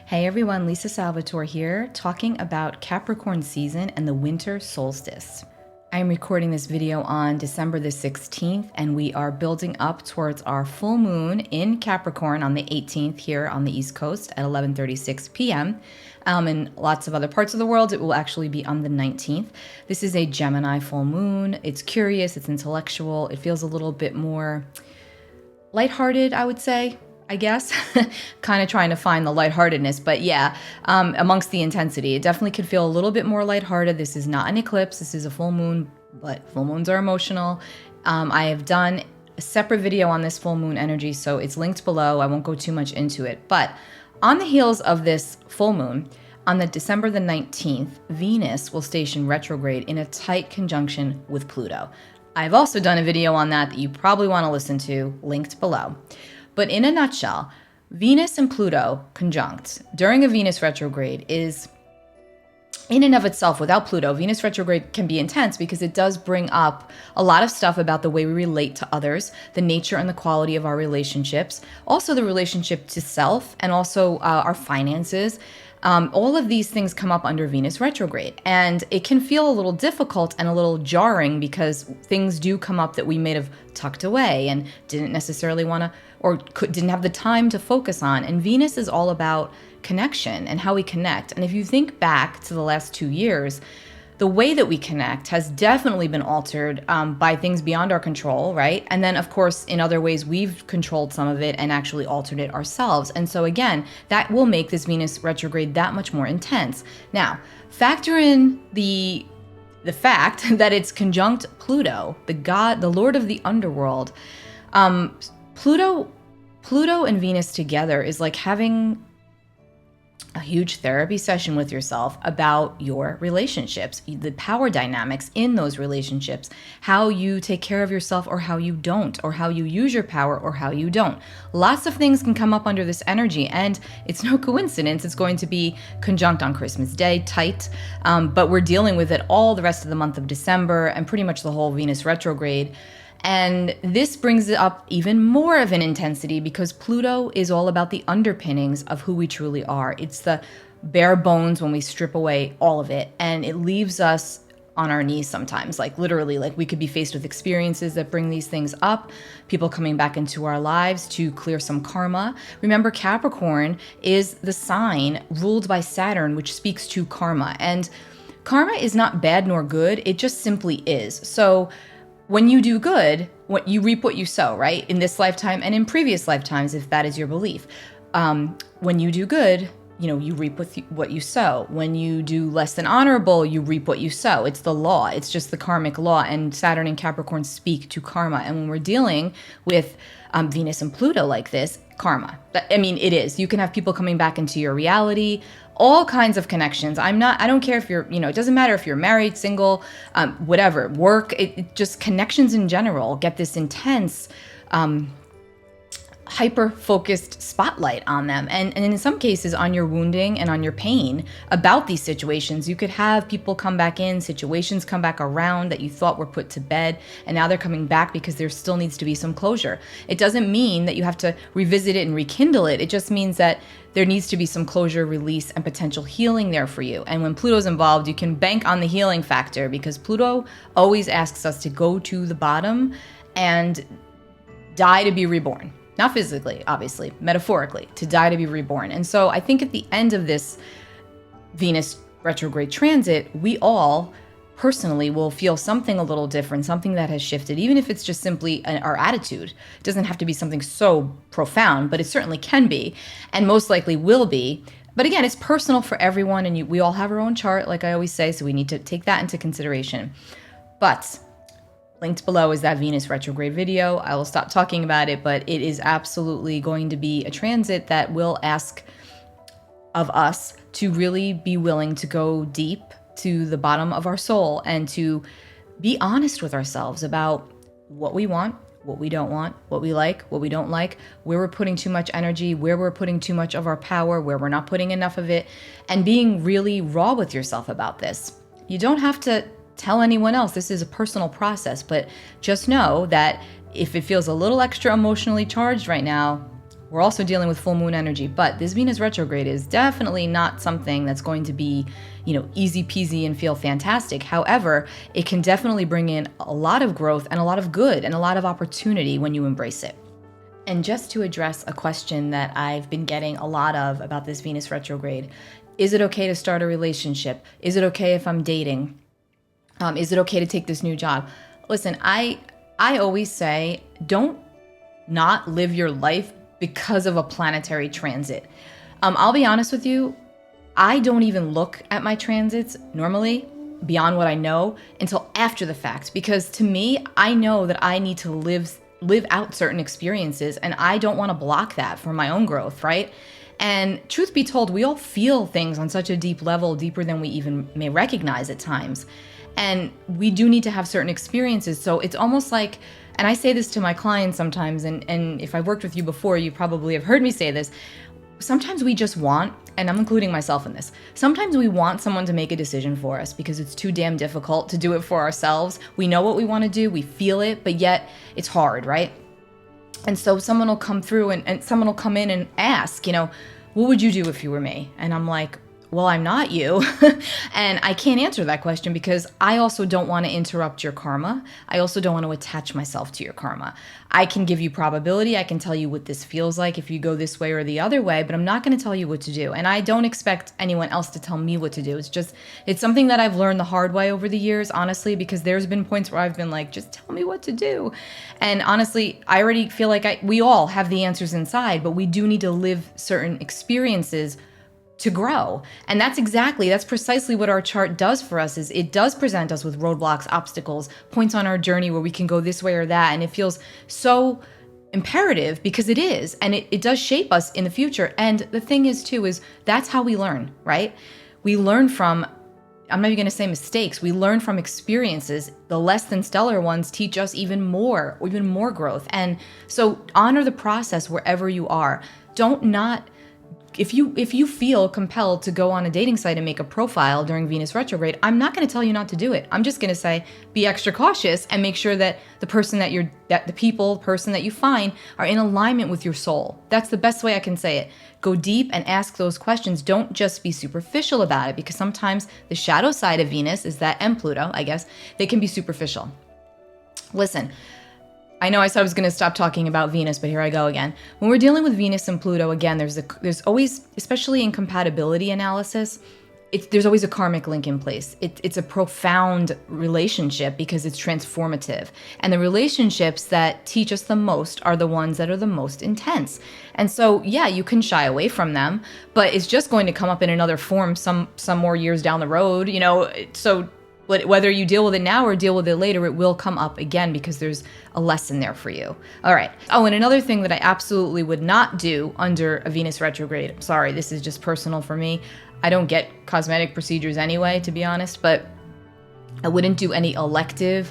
Hey everyone, Lisa Salvatore here, talking about Capricorn season and the Winter Solstice. I am recording this video on December the 16th, and we are building up towards our full moon in Capricorn on the 18th here on the East Coast at 11:36 p.m. In lots of other parts of the world, it will actually be on the 19th. This is a Gemini full moon. It's curious, it's intellectual, it feels a little bit more lighthearted, I would say. I guess, kind of trying to find the lightheartedness, but yeah, amongst the intensity, it definitely could feel a little bit more lighthearted. This is not an eclipse, this is a full moon, but full moons are emotional. I have done a separate video on this full moon energy, so it's linked below. I won't go too much into it, but on the heels of this full moon, on the December the 19th, Venus will station retrograde in a tight conjunction with Pluto. I've also done a video on that you probably want to listen to, linked below. But in a nutshell, Venus and Pluto conjunct during a Venus retrograde is, in and of itself, without Pluto, Venus retrograde can be intense because it does bring up a lot of stuff about the way we relate to others, the nature and the quality of our relationships, also the relationship to self, and also our finances. All of these things come up under Venus retrograde, and it can feel a little difficult and a little jarring because things do come up that we may have tucked away and didn't necessarily want to, or didn't have the time to focus on. And Venus is all about connection and how we connect. And if you think back to the last 2 years, the way that we connect has definitely been altered by things beyond our control, right? And then, of course, in other ways, we've controlled some of it and actually altered it ourselves. And so again, that will make this Venus retrograde that much more intense. Now, factor in the fact that it's conjunct Pluto, the Lord of the underworld. Pluto and Venus together is like having a huge therapy session with yourself about your relationships, the power dynamics in those relationships, how you take care of yourself or how you don't, or how you use your power or how you don't. Lots of things can come up under this energy, and it's no coincidence it's going to be conjunct on Christmas Day, tight, but we're dealing with it all the rest of the month of December and pretty much the whole Venus retrograde. And this brings it up even more of an intensity because Pluto is all about the underpinnings of who we truly are. It's the bare bones when we strip away all of it, and it leaves us on our knees sometimes, like literally, like we could be faced with experiences that bring these things up, people coming back into our lives to clear some karma. Remember, Capricorn is the sign ruled by Saturn, which speaks to karma. And karma is not bad nor good, it just simply is. So when you do good, what you reap what you sow, right? In this lifetime and in previous lifetimes, if that is your belief. When you do good, you reap what you sow. When you do less than honorable, you reap what you sow. It's the law. It's just the karmic law. And Saturn and Capricorn speak to karma. And when we're dealing with Venus and Pluto like this, karma. I mean, it is. You can have people coming back into your reality, all kinds of connections. I don't care if you're, it doesn't matter if you're married, single, whatever, work, it just connections in general get this intense, hyper-focused spotlight on them. And in some cases on your wounding and on your pain about these situations. You could have people come back in, situations come back around that you thought were put to bed, and now they're coming back because there still needs to be some closure. It doesn't mean that you have to revisit it and rekindle it. It just means that there needs to be some closure, release, and potential healing there for you. And when Pluto's involved, you can bank on the healing factor because Pluto always asks us to go to the bottom and die to be reborn. Not physically, obviously, metaphorically, to die to be reborn. And so I think at the end of this Venus retrograde transit, we all personally will feel something a little different, something that has shifted, even if it's just simply our attitude. It doesn't have to be something so profound, but it certainly can be, and most likely will be. But again, it's personal for everyone, and we all have our own chart, like I always say, so we need to take that into consideration. But linked below is that Venus retrograde video. I will stop talking about it, but it is absolutely going to be a transit that will ask of us to really be willing to go deep to the bottom of our soul and to be honest with ourselves about what we want, what we don't want, what we like, what we don't like, where we're putting too much energy, where we're putting too much of our power, where we're not putting enough of it, and being really raw with yourself about this. You don't have to tell anyone else. This is a personal process, but just know that if it feels a little extra emotionally charged right now, We're also dealing with full moon energy, but this Venus retrograde is definitely not something that's going to be, easy peasy and feel fantastic. However, it can definitely bring in a lot of growth and a lot of good and a lot of opportunity when you embrace it. And just to address a question that I've been getting a lot of about this Venus retrograde, is it okay to start a relationship? Is it okay if I'm dating? Is it okay to take this new job? Listen, I always say, don't not live your life because of a planetary transit. I'll be honest with you, I don't even look at my transits normally beyond what I know until after the fact, because to me, I know that I need to live out certain experiences, and I don't want to block that for my own growth, right? And truth be told, we all feel things on such a deep level, deeper than we even may recognize at times. And we do need to have certain experiences. So it's almost like, and I say this to my clients sometimes, and if I've worked with you before, you probably have heard me say this. Sometimes we just want, and I'm including myself in this, sometimes we want someone to make a decision for us because it's too damn difficult to do it for ourselves. We know what we want to do, we feel it, but yet it's hard, right? And so someone will come through and someone will come in and ask, what would you do if you were me? And I'm like, well, I'm not you. And I can't answer that question because I also don't want to interrupt your karma. I also don't want to attach myself to your karma. I can give you probability. I can tell you what this feels like if you go this way or the other way, but I'm not going to tell you what to do. And I don't expect anyone else to tell me what to do. It's something that I've learned the hard way over the years, honestly, because there's been points where I've been like, just tell me what to do. And honestly, I already feel like we all have the answers inside, but we do need to live certain experiences to grow. And that's precisely what our chart does for us. Is it does present us with roadblocks, obstacles, points on our journey where we can go this way or that. And it feels so imperative because it is. And it does shape us in the future. And the thing is too, is that's how we learn, right? We learn from, I'm not even going to say mistakes. We learn from experiences. The less than stellar ones teach us even more growth. And so honor the process wherever you are. If you feel compelled to go on a dating site and make a profile during Venus retrograde, I'm not going to tell you not to do it. I'm just going to say, be extra cautious and make sure that the person that you find are in alignment with your soul. That's the best way I can say it. Go deep and ask those questions. Don't just be superficial about it, because sometimes the shadow side of Venus is that, and Pluto, I guess, they can be superficial. Listen, I know I said I was going to stop talking about Venus, but here I go again. When we're dealing with Venus and Pluto, again, there's always, especially in compatibility analysis, there's always a karmic link in place. It's a profound relationship because it's transformative. And the relationships that teach us the most are the ones that are the most intense. And so, yeah, you can shy away from them, but it's just going to come up in another form some more years down the road, so whether you deal with it now or deal with it later, it will come up again because there's a lesson there for you. All right. Oh, and another thing that I absolutely would not do under a Venus retrograde. I'm sorry, this is just personal for me. I don't get cosmetic procedures anyway, to be honest, but I wouldn't do any elective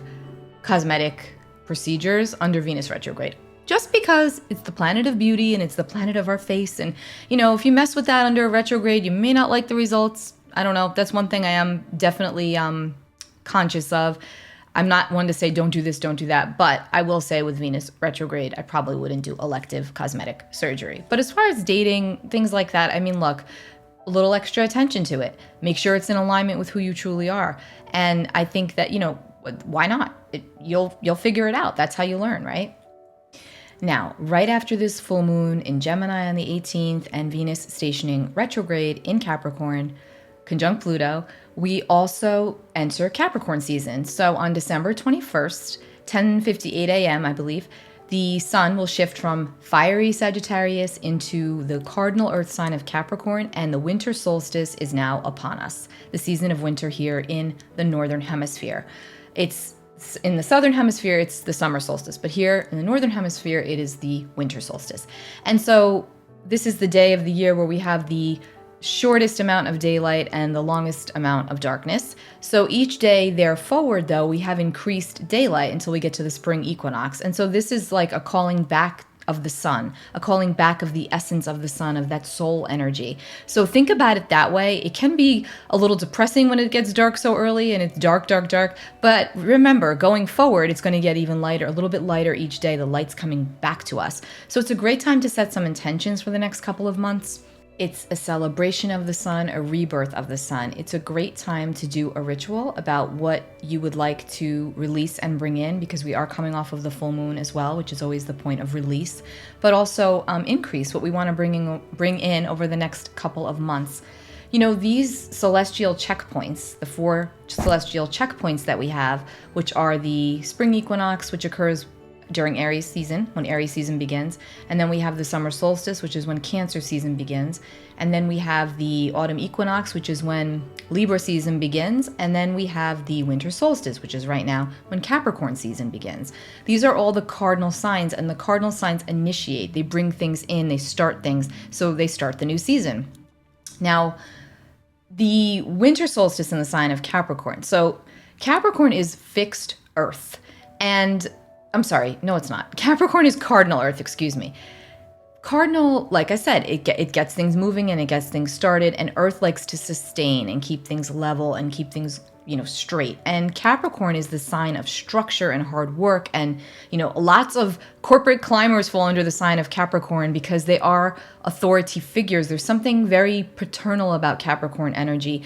cosmetic procedures under Venus retrograde. Just because it's the planet of beauty and it's the planet of our face. And, if you mess with that under a retrograde, you may not like the results. I don't know. That's one thing I am definitely conscious of. I'm not one to say don't do this, don't do that, but I will say with Venus retrograde, I probably wouldn't do elective cosmetic surgery. But as far as dating, things like that, I mean, look, a little extra attention to it. Make sure it's in alignment with who you truly are. And I think that, why not? You'll figure it out. That's how you learn, right? Now, right after this full moon in Gemini on the 18th and Venus stationing retrograde in Capricorn, conjunct Pluto, we also enter Capricorn season. So on December 21st, 10:58 a.m., I believe, the sun will shift from fiery Sagittarius into the cardinal earth sign of Capricorn, and the winter solstice is now upon us, the season of winter here in the Northern Hemisphere. It's in the Southern Hemisphere, it's the summer solstice, but here in the Northern Hemisphere, it is the winter solstice. And so this is the day of the year where we have the shortest amount of daylight and the longest amount of darkness. So each day there forward, though, we have increased daylight until we get to the spring equinox. And so this is like a calling back of the sun, a calling back of the essence of the sun, of that soul energy. So think about it that way. It can be a little depressing when it gets dark so early and it's dark, dark, dark. But remember, going forward, it's going to get even lighter, a little bit lighter each day. The light's coming back to us. So it's a great time to set some intentions for the next couple of months. It's a celebration of the sun, a rebirth of the sun. It's a great time to do a ritual about what you would like to release and bring in, because we are coming off of the full moon as well, which is always the point of release, but also increase what we want to bring in over the next couple of months. You know, these celestial checkpoints, the 4 celestial checkpoints that we have, which are the spring equinox, which occurs during Aries season, when Aries season begins. And then we have the summer solstice, which is when Cancer season begins. And then we have the autumn equinox, which is when Libra season begins. And then we have the winter solstice, which is right now when Capricorn season begins. These are all the cardinal signs, and the cardinal signs initiate. They bring things in, they start things. So they start the new season. Now, the winter solstice in the sign of Capricorn. So Capricorn is fixed earth. And I'm sorry, no, it's not. Capricorn is cardinal earth, excuse me. Cardinal, like I said, it gets things moving and it gets things started, and earth likes to sustain and keep things level and keep things, straight. And Capricorn is the sign of structure and hard work, and, lots of corporate climbers fall under the sign of Capricorn because they are authority figures. There's something very paternal about Capricorn energy.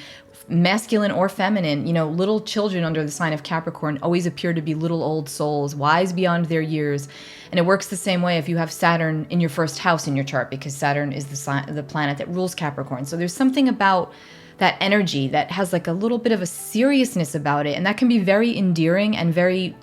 Masculine or feminine, little children under the sign of Capricorn always appear to be little old souls, wise beyond their years. And it works the same way if you have Saturn in your first house in your chart, because Saturn is the planet that rules Capricorn. So there's something about that energy that has like a little bit of a seriousness about it, and that can be very endearing and very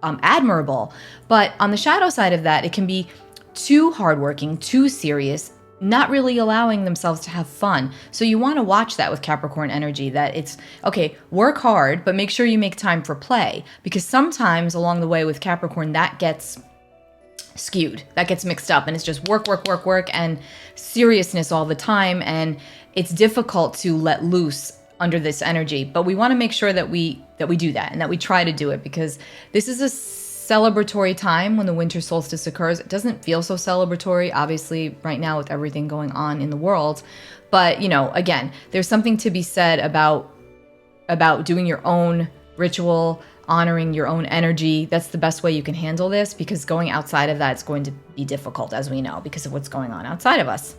admirable. But on the shadow side of that, it can be too hardworking, too serious, not really allowing themselves to have fun. So you want to watch that with Capricorn energy, that it's, okay, work hard, but make sure you make time for play. Because sometimes along the way with Capricorn, that gets skewed, that gets mixed up, and it's just work, work, work, work, and seriousness all the time. And it's difficult to let loose under this energy. But we want to make sure that we do that, and that we try to do it, because this is a celebratory time when the winter solstice occurs. It doesn't feel so celebratory, obviously, right now with everything going on in the world. But, again, there's something to be said about doing your own ritual, honoring your own energy. That's the best way you can handle this, because going outside of that is going to be difficult, as we know, because of what's going on outside of us.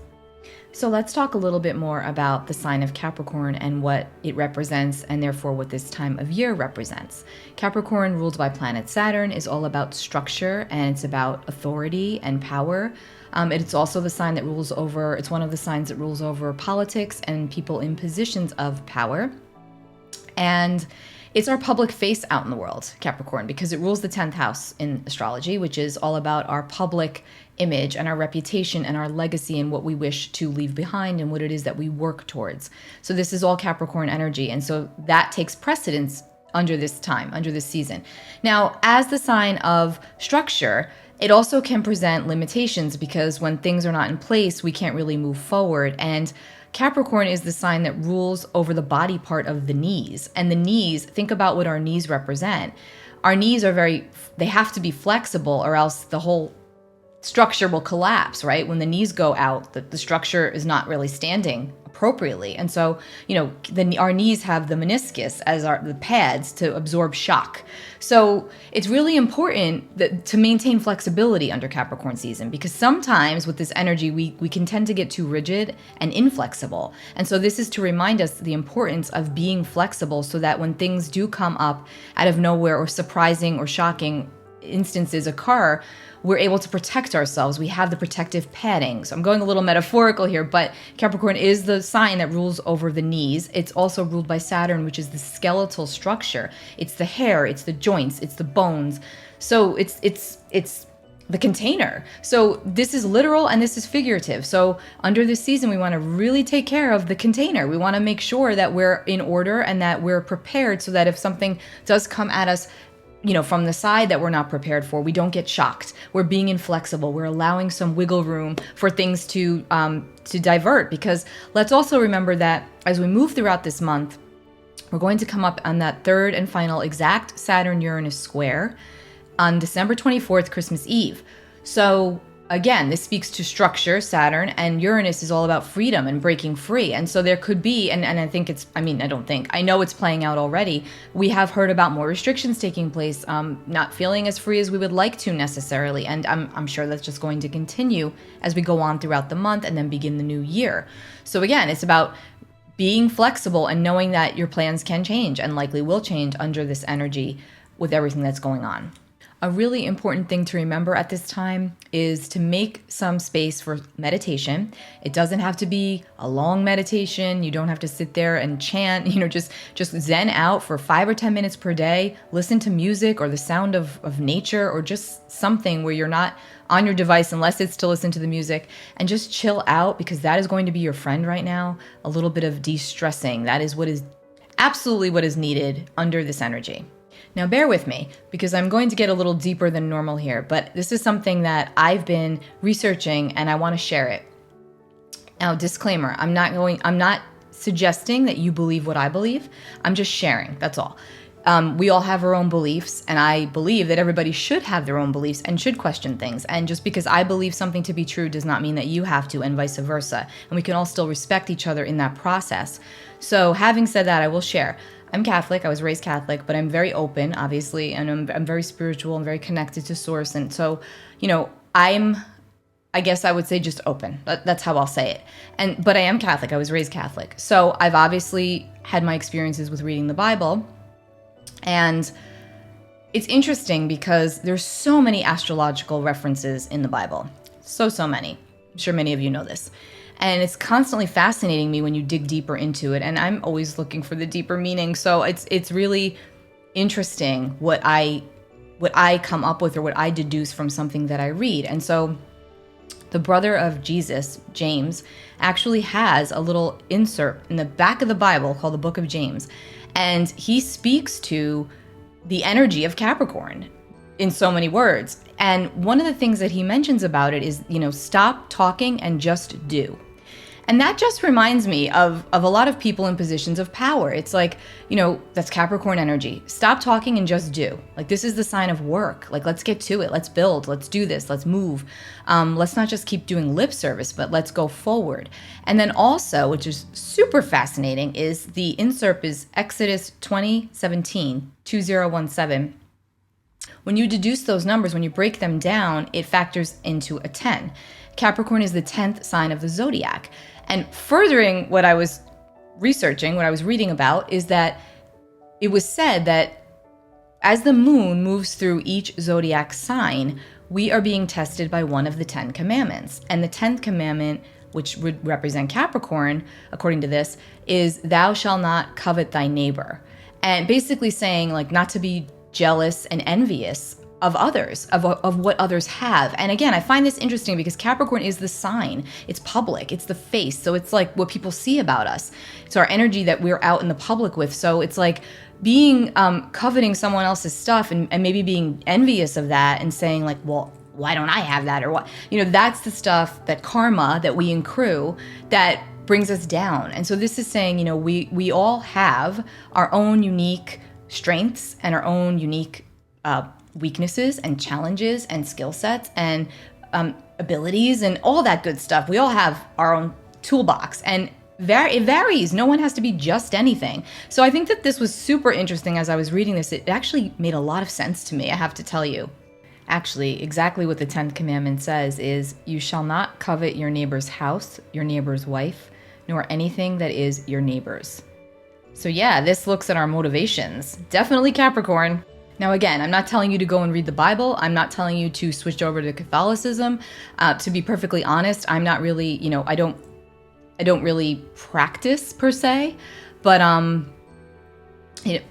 So let's talk a little bit more about the sign of Capricorn and what it represents, and therefore what this time of year represents. Capricorn, ruled by planet Saturn, is all about structure, and it's about authority and power. It's also the sign that rules over, it's one of the signs that rules over politics and people in positions of power. And it's our public face out in the world, Capricorn, because it rules the 10th house in astrology, which is all about our public image and our reputation and our legacy and what we wish to leave behind and what it is that we work towards. So this is all Capricorn energy. And so that takes precedence under this time, under this season. Now, as the sign of structure, it also can present limitations, because when things are not in place, we can't really move forward. And Capricorn is the sign that rules over the body part of the knees. And the knees, think about what our knees represent. Our knees are they have to be flexible, or else the whole structure will collapse, right? When the knees go out, the structure is not really standing appropriately. And so, our knees have the meniscus as the pads to absorb shock. So it's really important to maintain flexibility under Capricorn season, because sometimes with this energy, we can tend to get too rigid and inflexible. And so this is to remind us the importance of being flexible, so that when things do come up out of nowhere, or surprising or shocking instances occur, we're able to protect ourselves. We have the protective padding. So I'm going a little metaphorical here, but Capricorn is the sign that rules over the knees. It's also ruled by Saturn, which is the skeletal structure. It's the hair, it's the joints, it's the bones. So it's the container. So this is literal and this is figurative. So under this season, we want to really take care of the container. We want to make sure that we're in order and that we're prepared, so that if something does come at us, from the side that we're not prepared for, we don't get shocked. We're being inflexible. We're allowing some wiggle room for things to divert, because let's also remember that as we move throughout this month, we're going to come up on that third and final exact Saturn-Uranus square on December 24th, Christmas Eve. So Again, this speaks to structure, Saturn, and Uranus is all about freedom and breaking free. And so there could be, and I think I know it's playing out already. We have heard about more restrictions taking place, not feeling as free as we would like to necessarily. And I'm sure that's just going to continue as we go on throughout the month and then begin the new year. So again, it's about being flexible and knowing that your plans can change and likely will change under this energy with everything that's going on. A really important thing to remember at this time is to make some space for meditation. It doesn't have to be a long meditation. You don't have to sit there and chant, just zen out for 5 or 10 minutes per day. Listen to music or the sound of nature or just something where you're not on your device unless it's to listen to the music, and just chill out, because that is going to be your friend right now. A little bit of de-stressing. That is absolutely what is needed under this energy. Now, bear with me, because I'm going to get a little deeper than normal here, but this is something that I've been researching and I want to share it. Now, disclaimer, I'm not suggesting that you believe what I believe. I'm just sharing, that's all. We all have our own beliefs, and I believe that everybody should have their own beliefs and should question things. And just because I believe something to be true does not mean that you have to, and vice versa. And we can all still respect each other in that process. So having said that, I will share. I'm Catholic. I was raised Catholic, but I'm very open, obviously, and I'm very spiritual and very connected to Source. And so, I guess I would say just open. That's how I'll say it. But I am Catholic. I was raised Catholic. So I've obviously had my experiences with reading the Bible. And it's interesting because there's so many astrological references in the Bible. So many. I'm sure many of you know this. And it's constantly fascinating me when you dig deeper into it. And I'm always looking for the deeper meaning. So it's really interesting what I come up with or what I deduce from something that I read. And so the brother of Jesus, James, actually has a little insert in the back of the Bible called the Book of James. And he speaks to the energy of Capricorn in so many words. And one of the things that he mentions about it is, stop talking and just do. And that just reminds me of a lot of people in positions of power. It's like, that's Capricorn energy. Stop talking and just do. Like, this is the sign of work. Like, let's get to it. Let's build. Let's do this. Let's move. Let's not just keep doing lip service, but let's go forward. And then also, which is super fascinating, is the insert is Exodus 20:17, 2017. When you deduce those numbers, when you break them down, it factors into a 10. Capricorn is the 10th sign of the zodiac. And furthering what I was researching, what I was reading about, is that it was said that as the moon moves through each zodiac sign, we are being tested by one of the 10 commandments. And the 10th commandment, which would represent Capricorn, according to this, is thou shalt not covet thy neighbor. And basically saying, like, not to be jealous and envious of others, of what others have. And again, I find this interesting because Capricorn is the sign. It's public. It's the face. So it's like what people see about us. It's our energy that we're out in the public with. So it's like being coveting someone else's stuff and maybe being envious of that and saying like, well, why don't I have that? Or what? That's the stuff, that karma that we accrue that brings us down. And so this is saying, we all have our own unique strengths and our own unique weaknesses and challenges and skill sets and abilities and all that good stuff. We all have our own toolbox, and it varies. No one has to be just anything. So I think that this was super interesting as I was reading this. It actually made a lot of sense to me, I have to tell you. Actually, exactly what the 10th commandment says is, you shall not covet your neighbor's house, your neighbor's wife, nor anything that is your neighbor's. So yeah, this looks at our motivations. Definitely Capricorn. Now again, I'm not telling you to go and read the Bible. I'm not telling you to switch over to Catholicism. To be perfectly honest, I'm not really, I don't really practice per se. But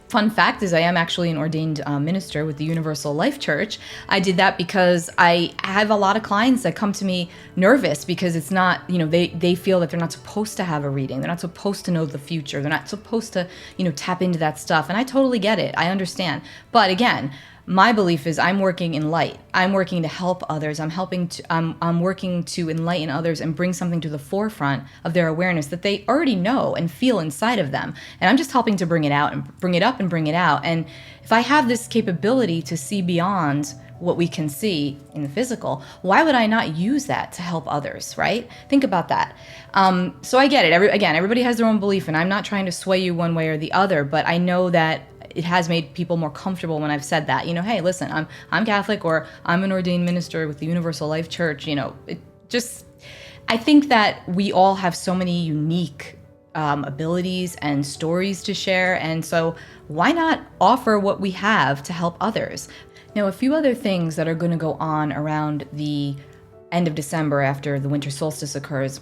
fun fact is I am actually an ordained minister with the Universal Life Church. I did that because I have a lot of clients that come to me nervous because it's not, they feel that they're not supposed to have a reading. They're not supposed to know the future. They're not supposed to, tap into that stuff. And I totally get it. I understand. But again, my belief is I'm working in light. I'm working to help others. I'm working to enlighten others and bring something to the forefront of their awareness that they already know and feel inside of them. And I'm just helping to bring it out and bring it up and bring it out. And if I have this capability to see beyond what we can see in the physical, why would I not use that to help others, right? Think about that. So I get it. Everybody has their own belief, and I'm not trying to sway you one way or the other, but I know that it has made people more comfortable when I've said that. Hey, listen, I'm Catholic, or I'm an ordained minister with the Universal Life Church. I think that we all have so many unique abilities and stories to share, and so why not offer what we have to help others? Now, a few other things that are going to go on around the end of December after the winter solstice occurs.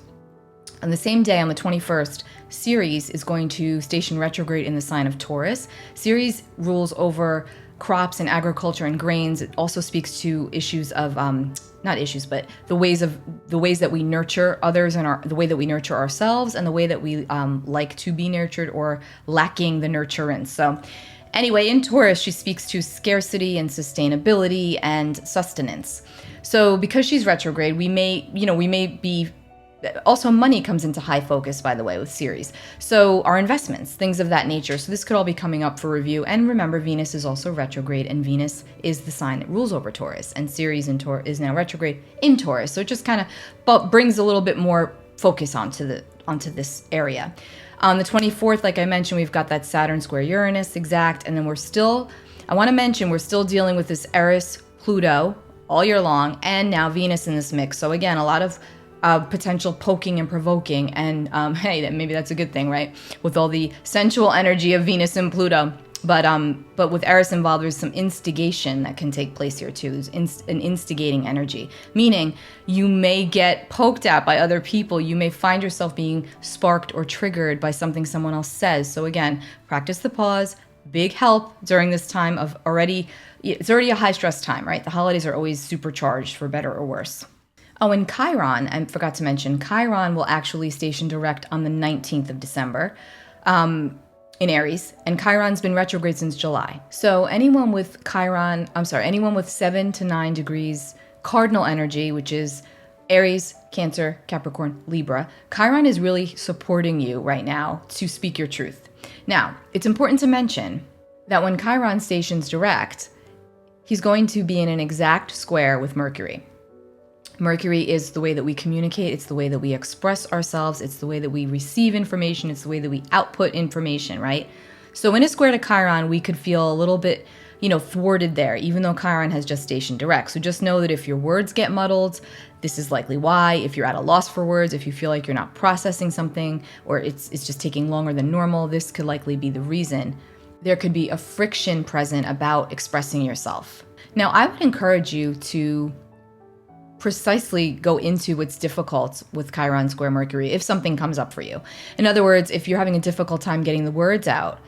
On the same day, on the 21st, Ceres is going to station retrograde in the sign of Taurus. Ceres rules over crops and agriculture and grains. It also speaks to issues of not issues, but the ways that we nurture others, and the way that we nurture ourselves, and the way that we like to be nurtured or lacking the nurturance. So anyway, in Taurus, she speaks to scarcity and sustainability and sustenance. So because she's retrograde, we may be. Also, money comes into high focus, by the way, with Ceres. So our investments, things of that nature. So this could all be coming up for review. And remember, Venus is also retrograde, and Venus is the sign that rules over Taurus. And Ceres is now retrograde in Taurus. So it just kind of brings a little bit more focus onto this area. On the 24th, like I mentioned, we've got that Saturn square Uranus exact. And then I want to mention, we're still dealing with this Eris Pluto all year long, and now Venus in this mix. So again, a lot of potential poking and provoking, and hey, maybe that's a good thing, right? With all the sensual energy of Venus and Pluto, but with Eris involved, there's some instigation that can take place here too. There's an instigating energy, meaning you may get poked at by other people. You may find yourself being sparked or triggered by something someone else says. So again, practice the pause. Big help during this time of it's already a high stress time, right? The holidays are always supercharged for better or worse. Oh, and Chiron, I forgot to mention, Chiron will actually station direct on the 19th of December in Aries, and Chiron's been retrograde since July. So anyone with 7 to 9 degrees cardinal energy, which is Aries, Cancer, Capricorn, Libra, Chiron is really supporting you right now to speak your truth. Now, it's important to mention that when Chiron stations direct, he's going to be in an exact square with Mercury. Mercury is the way that we communicate. It's the way that we express ourselves. It's the way that we receive information. It's the way that we output information, right? So in a square to Chiron, we could feel a little bit, thwarted there, even though Chiron has just stationed direct. So just know that if your words get muddled, this is likely why. If you're at a loss for words, if you feel like you're not processing something, or it's just taking longer than normal, this could likely be the reason. There could be a friction present about expressing yourself. Now, I would encourage you to precisely go into what's difficult with Chiron square Mercury if something comes up for you. In other words, if you're having a difficult time getting the words out,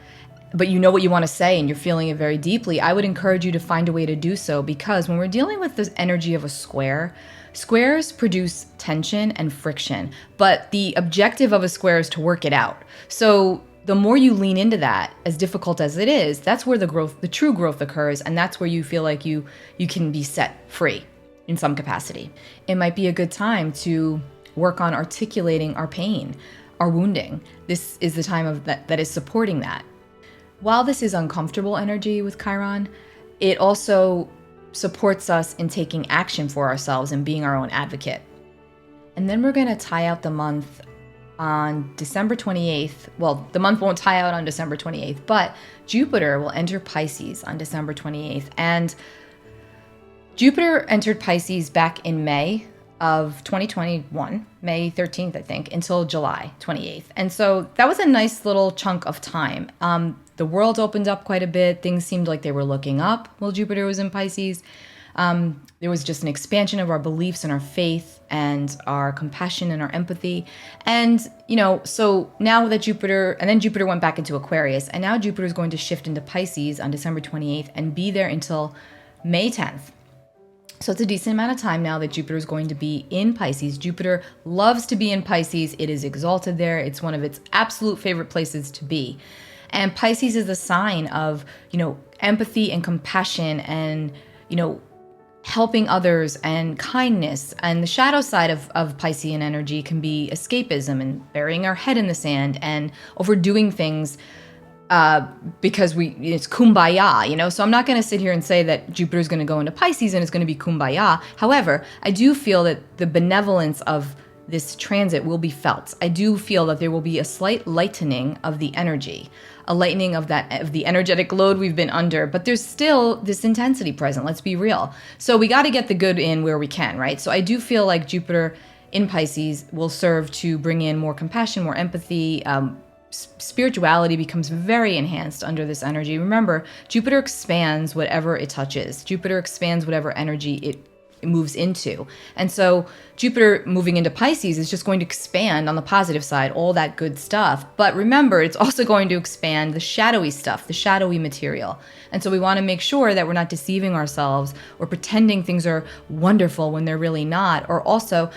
but you know what you want to say and you're feeling it very deeply, I would encourage you to find a way to do so, because when we're dealing with this energy of a square, squares produce tension and friction, but the objective of a square is to work it out. So the more you lean into that, as difficult as it is, that's where the true growth occurs, and that's where you feel like you can be set free in some capacity. It might be a good time to work on articulating our pain, our wounding. This is the time of that is supporting that. While this is uncomfortable energy with Chiron, it also supports us in taking action for ourselves and being our own advocate. And then we're going to tie out the month on December 28th. Well, the month won't tie out on December 28th, but Jupiter will enter Pisces on December 28th. And Jupiter entered Pisces back in May of 2021, May 13th, I think, until July 28th. And so that was a nice little chunk of time. The world opened up quite a bit. Things seemed like they were looking up while Jupiter was in Pisces. There was just an expansion of our beliefs and our faith and our compassion and our empathy. And, so now that Jupiter went back into Aquarius, and now Jupiter is going to shift into Pisces on December 28th and be there until May 10th. So it's a decent amount of time now that Jupiter is going to be in Pisces. Jupiter loves to be in Pisces. It is exalted there. It's one of its absolute favorite places to be. And Pisces is a sign of, empathy and compassion and, helping others and kindness. And the shadow side of Piscean energy can be escapism and burying our head in the sand and overdoing things because it's kumbaya, you know? So I'm not going to sit here and say that Jupiter is going to go into Pisces and it's going to be kumbaya. However, I do feel that the benevolence of this transit will be felt. I do feel that there will be a slight lightening of the energy, a lightening of the energetic load we've been under, but there's still this intensity present. Let's be real. So we got to get the good in where we can, right? So I do feel like Jupiter in Pisces will serve to bring in more compassion, more empathy. Spirituality becomes very enhanced under this energy. Remember, Jupiter expands whatever it touches. Jupiter expands whatever energy it moves into. And so Jupiter moving into Pisces is just going to expand on the positive side, all that good stuff. But remember, it's also going to expand the shadowy stuff, the shadowy material. And so we want to make sure that we're not deceiving ourselves or pretending things are wonderful when they're really not, or also,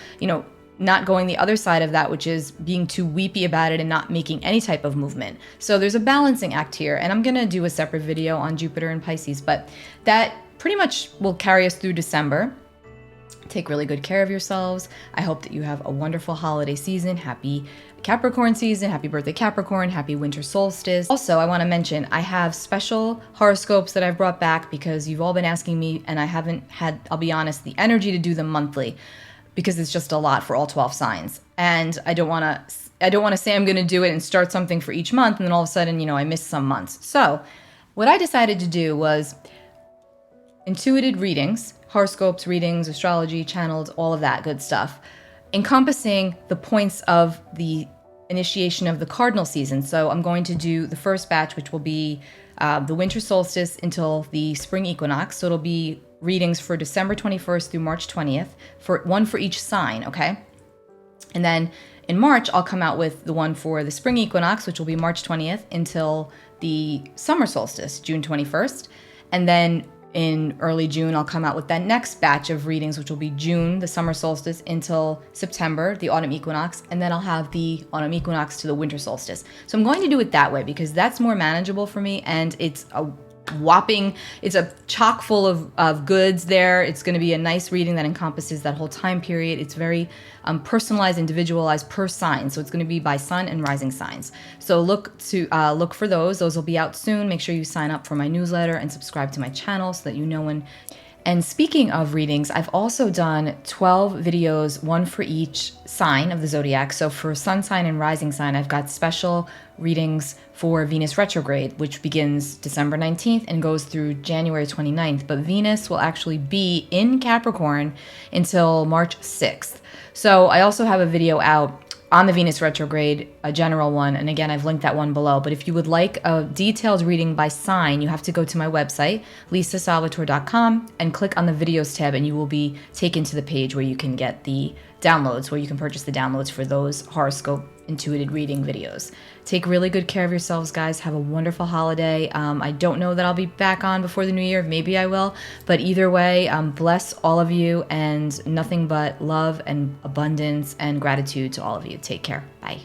not going the other side of that, which is being too weepy about it and not making any type of movement. So there's a balancing act here, and I'm going to do a separate video on Jupiter and Pisces, but that pretty much will carry us through December. Take really good care of yourselves. I hope that you have a wonderful holiday season. Happy Capricorn season. Happy birthday, Capricorn. Happy winter solstice. Also, I want to mention I have special horoscopes that I've brought back because you've all been asking me, and I haven't had, I'll be honest, the energy to do them monthly because it's just a lot for all 12 signs. And I don't want to say I'm going to do it and start something for each month and then all of a sudden, I miss some months. So what I decided to do was intuited readings, horoscopes, readings, astrology, channeled, all of that good stuff, encompassing the points of the initiation of the cardinal season. So I'm going to do the first batch, which will be the winter solstice until the spring equinox. So it'll be readings for December 21st through March 20th, one for each sign, okay? And then in March, I'll come out with the one for the spring equinox, which will be March 20th until the summer solstice, June 21st. And then in early June, I'll come out with that next batch of readings, which will be June, the summer solstice, until September, the autumn equinox, and then I'll have the autumn equinox to the winter solstice. So I'm going to do it that way because that's more manageable for me, and it's a chock full of goods there. It's going to be a nice reading that encompasses that whole time period. It's very personalized, individualized per sign. So it's going to be by sun and rising signs. So look for those. Those will be out soon. Make sure you sign up for my newsletter and subscribe to my channel so that you know when. And speaking of readings, I've also done 12 videos, one for each sign of the zodiac. So for sun sign and rising sign, I've got special readings for Venus retrograde, which begins December 19th and goes through January 29th. But Venus will actually be in Capricorn until March 6th. So I also have a video out on the Venus retrograde, a general one, and again, I've linked that one below. But if you would like a detailed reading by sign, you have to go to my website, lisasalvatore.com, and click on the videos tab, and you will be taken to the page where you can get the downloads, where you can purchase the downloads for those horoscope intuited reading videos. Take really good care of yourselves, guys. Have a wonderful holiday. I don't know that I'll be back on before the new year. Maybe I will. But either way, bless all of you, and nothing but love and abundance and gratitude to all of you. Take care. Bye.